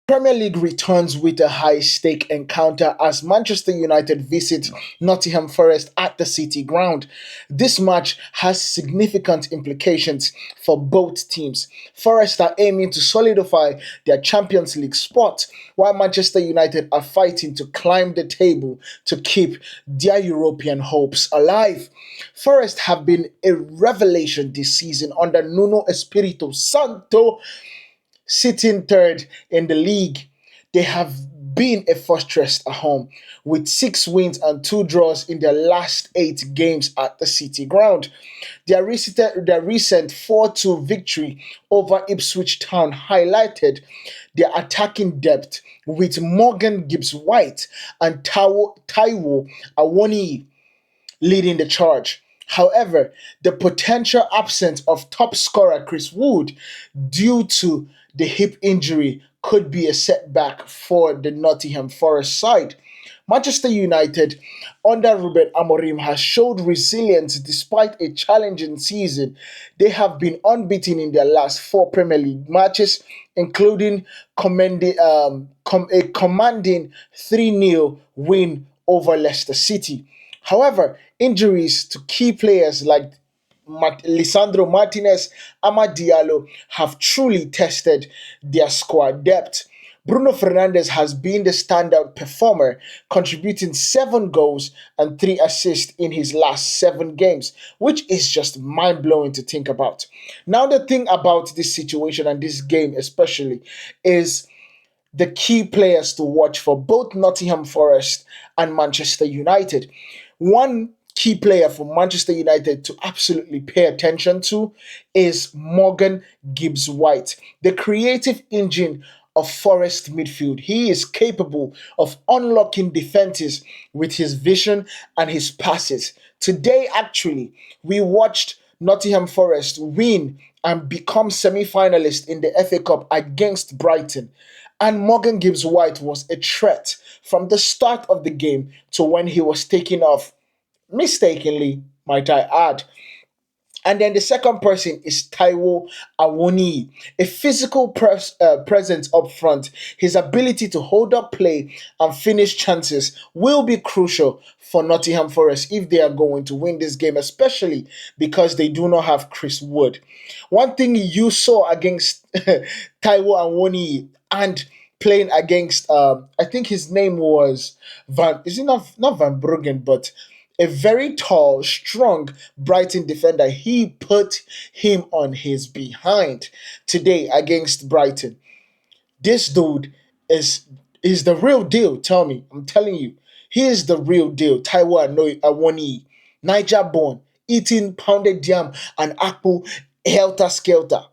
Premier League returns with a high stake encounter as Manchester United visit Nottingham Forest at the City Ground. This match has significant implications for both teams. Forest are aiming to solidify their Champions League spot, while Manchester United are fighting to climb the table to keep their European hopes alive. Forest have been a revelation this season under Nuno Espirito Santo, sitting third in the league. They have been a fortress at home with 6 wins and 2 draws in their last 8 games at the City Ground. Their recent 4-2 victory over Ipswich Town highlighted their attacking depth with Morgan Gibbs White and Taiwo Awoniyi leading the charge. However, the potential absence of top scorer Chris Wood due to the hip injury could be a setback for the Nottingham Forest side. Manchester United under Ruben Amorim has showed resilience despite a challenging season. They have been unbeaten in their last 4 Premier League matches, including a commanding 3-0 win over Leicester City. However, injuries to key players like Lisandro Martinez, Amad Diallo have truly tested their squad depth. Bruno Fernandes has been the standout performer, contributing 7 goals and 3 assists in his last 7 games, which is just mind blowing to think about. Now, the thing about this situation and this game, especially, is the key players to watch for both Nottingham Forest and Manchester United. One key player for Manchester United to absolutely pay attention to is Morgan Gibbs White, the creative engine of Forest midfield. He is capable of unlocking defenses with his vision and his passes. Today, actually, we watched Nottingham Forest win and become semi-finalists in the FA Cup against Brighton. And Morgan Gibbs White was a threat from the start of the game to when he was taken off, mistakenly, might I add. And then the second person is Taiwo Awoni, a physical presence up front. His ability to hold up play and finish chances will be crucial for Nottingham Forest if they are going to win this game, especially because they do not have Chris Wood. One thing you saw against Taiwo Awoni and playing against, I think his name was is it not Van Bruggen, but a very tall, strong Brighton defender. He put him on his behind today against Brighton. This dude is the real deal. Tell me, I'm telling you, he is the real deal. Taiwo Awoni, Niger born, eating pounded yam and apple helter skelter.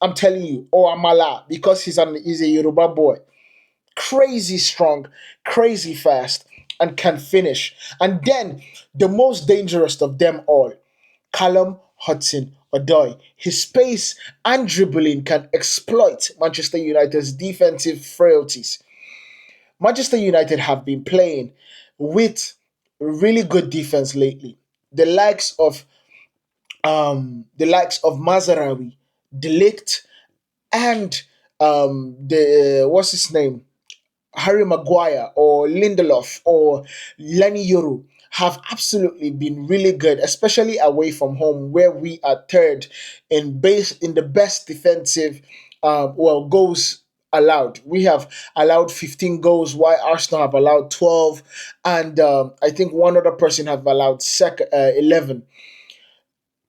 I'm telling you, or Amala, because he's a Yoruba boy, crazy strong, crazy fast, and can finish. And then the most dangerous of them all, Callum Hudson Odoi. His pace and dribbling can exploit Manchester United's defensive frailties. Manchester United have been playing with really good defense lately. The likes of Mazarawi, Delict, and the what's his name, Harry Maguire or Lindelof or Lenny Yoru have absolutely been really good, especially away from home, where we are third in the best defensive goals allowed. We have allowed 15 goals, while Arsenal have allowed 12, and I think one other person have allowed 11.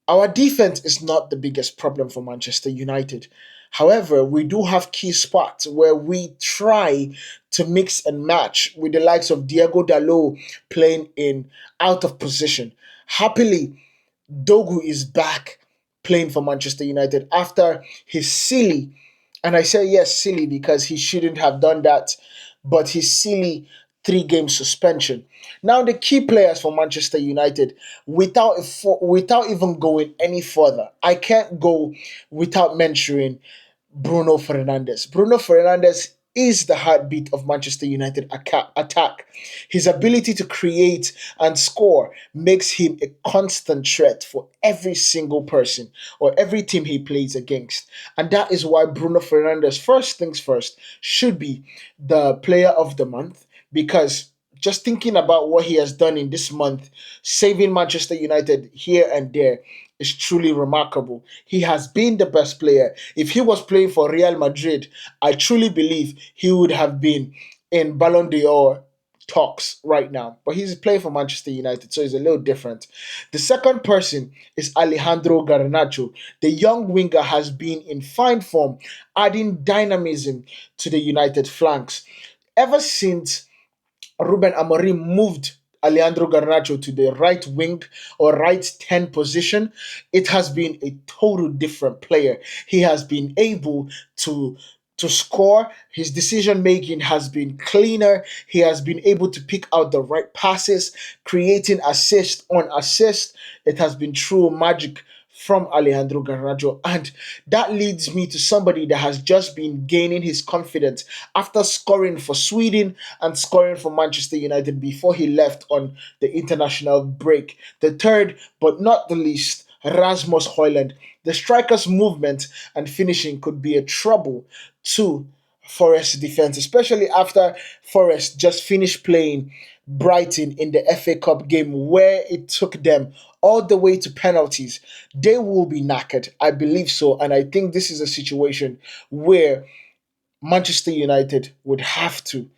Our defense is not the biggest problem for Manchester United. However, we do have key spots where we try to mix and match with the likes of Diego Dalot playing in out of position. Happily, Dogu is back playing for Manchester United after his silly, and I say yes, silly because he shouldn't have done that, but his silly 3 game suspension. Now, the key players for Manchester United, without even going any further, I can't go without mentioning Bruno Fernandes. Bruno Fernandes is the heartbeat of Manchester United attack. His ability to create and score makes him a constant threat for every single person or every team he plays against. And that is why Bruno Fernandes, first things first, should be the player of the month, because just thinking about what he has done in this month, saving Manchester United here and there, is truly remarkable. He has been the best player. If he was playing for Real Madrid, I truly believe he would have been in Ballon d'Or talks right now. But he's playing for Manchester United, so it's a little different. The second person is Alejandro Garnacho. The young winger has been in fine form, adding dynamism to the United flanks. Ever since Ruben Amorim moved Alejandro Garnacho to the right wing or right 10 position, it has been a total different player. He has been able to score. His decision making has been cleaner. He has been able to pick out the right passes, creating assist on assist. It has been true magic from Alejandro Garnacho. And that leads me to somebody that has just been gaining his confidence after scoring for Sweden and scoring for Manchester United before he left on the international break. The third, but not the least, Rasmus Højlund. The striker's movement and finishing could be a trouble to Forest defense, especially after Forest just finished playing Brighton in the FA Cup game where it took them all the way to penalties. They will be knackered. I believe so. And I think this is a situation where Manchester United would have to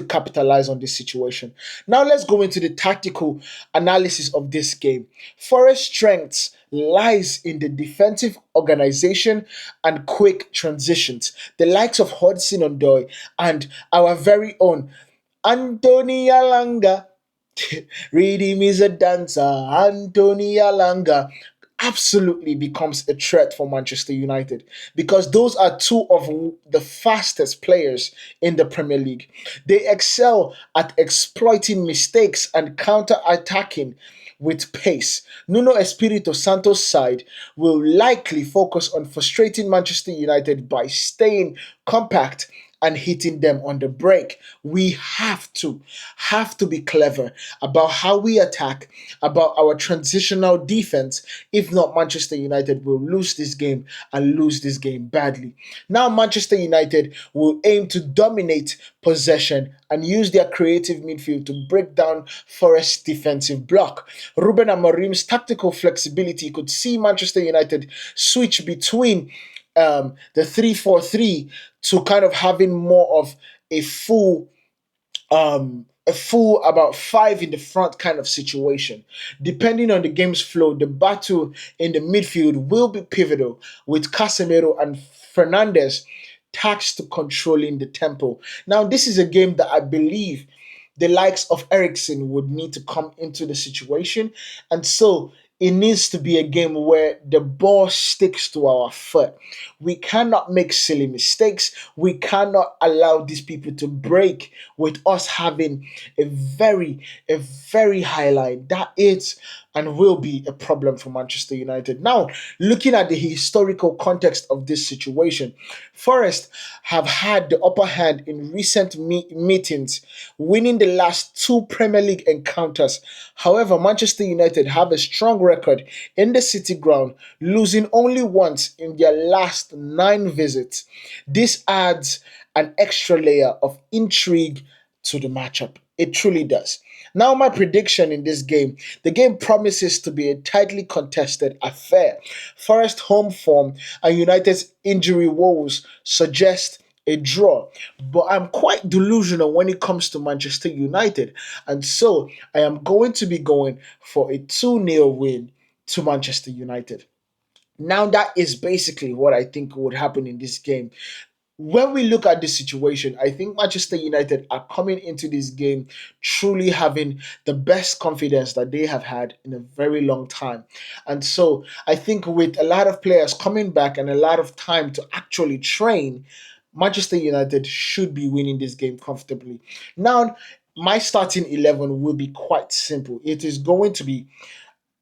capitalize on this situation. Now let's go into the tactical analysis of this game. Forest's strengths lies in the defensive organization and quick transitions. The likes of Hudson Odoi and our very own Anthony Alanga. Reading is a dancer. Anthony Alanga absolutely becomes a threat for Manchester United because those are two of the fastest players in the Premier League. They excel at exploiting mistakes and counter attacking with pace. Nuno Espirito Santos' side will likely focus on frustrating Manchester United by staying compact and hitting them on the break. We have to be clever about how we attack, about our transitional defense. If not, Manchester United will lose this game and lose this game badly. Now, Manchester United will aim to dominate possession and use their creative midfield to break down Forest's defensive block. Ruben Amorim's tactical flexibility could see Manchester United switch between the 3-4-3 to kind of having more of a full about five in the front kind of situation. Depending on the game's flow, the battle in the midfield will be pivotal with Casemiro and Fernandez tasked to controlling the tempo. Now, this is a game that I believe the likes of Ericsson would need to come into the situation. And so it needs to be a game where the ball sticks to our foot. We cannot make silly mistakes. We cannot allow these people to break with us having a very high line. That is and will be a problem for Manchester United. Now, looking at the historical context of this situation, Forest have had the upper hand in recent meetings, winning the last two Premier League encounters. However, Manchester United have a strong record in the City ground, losing only once in their last nine visits. This adds an extra layer of intrigue to the matchup. It truly does. Now, my prediction in this game, the game promises to be a tightly contested affair. Forest home form and United's injury woes suggest a draw, but I'm quite delusional when it comes to Manchester United, and so I am going to be going for a 2-0 win to Manchester United. Now, that is basically what I think would happen in this game. When we look at this situation, I think Manchester United are coming into this game truly having the best confidence that they have had in a very long time. And so I think with a lot of players coming back and a lot of time to actually train, Manchester United should be winning this game comfortably. Now, my starting 11 will be quite simple. It is going to be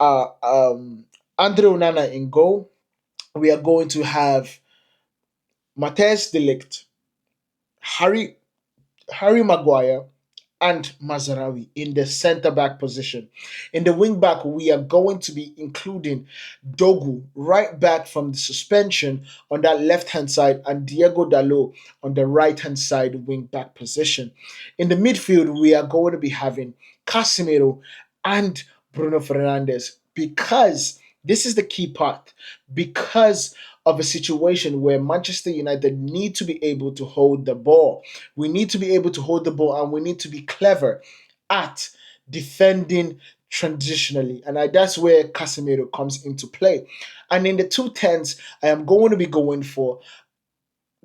uh, um, Andre Onana in goal. We are going to have Matthijs de Ligt, Harry Harry Maguire and Mazarawi in the centre back position. In the wing back, we are going to be including Dogu right back from the suspension on that left hand side and Diego Dalot on the right hand side wing back position. In the midfield, we are going to be having Casemiro and Bruno Fernandes because this is the key part. Because of a situation where Manchester United need to be able to hold the ball. We need to be able to hold the ball and we need to be clever at defending transitionally. And that's where Casemiro comes into play. And in the two tens, I am going to be going for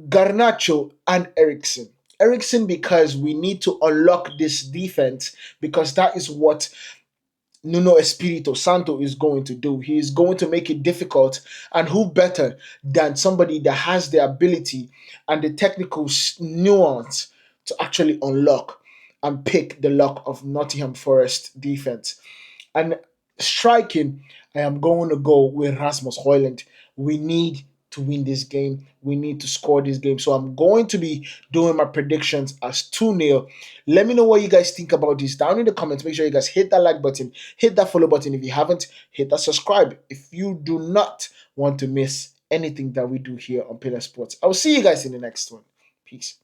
Garnacho and Ericsson. Ericsson because we need to unlock this defense because that is what Nuno Espirito Santo is going to do. He is going to make it difficult. And who better than somebody that has the ability and the technical nuance to actually unlock and pick the lock of Nottingham Forest defense? And striking, I am going to go with Rasmus Højlund. We need to win this game. We need to score this game. So I'm going to be doing my predictions as 2-0. Let me know what you guys think about this down in the comments. Make sure you guys hit that like button, hit that follow button if you haven't, hit that subscribe if you do not want to miss anything that we do here on Pillar Sports. I'll see you guys in the next one. Peace.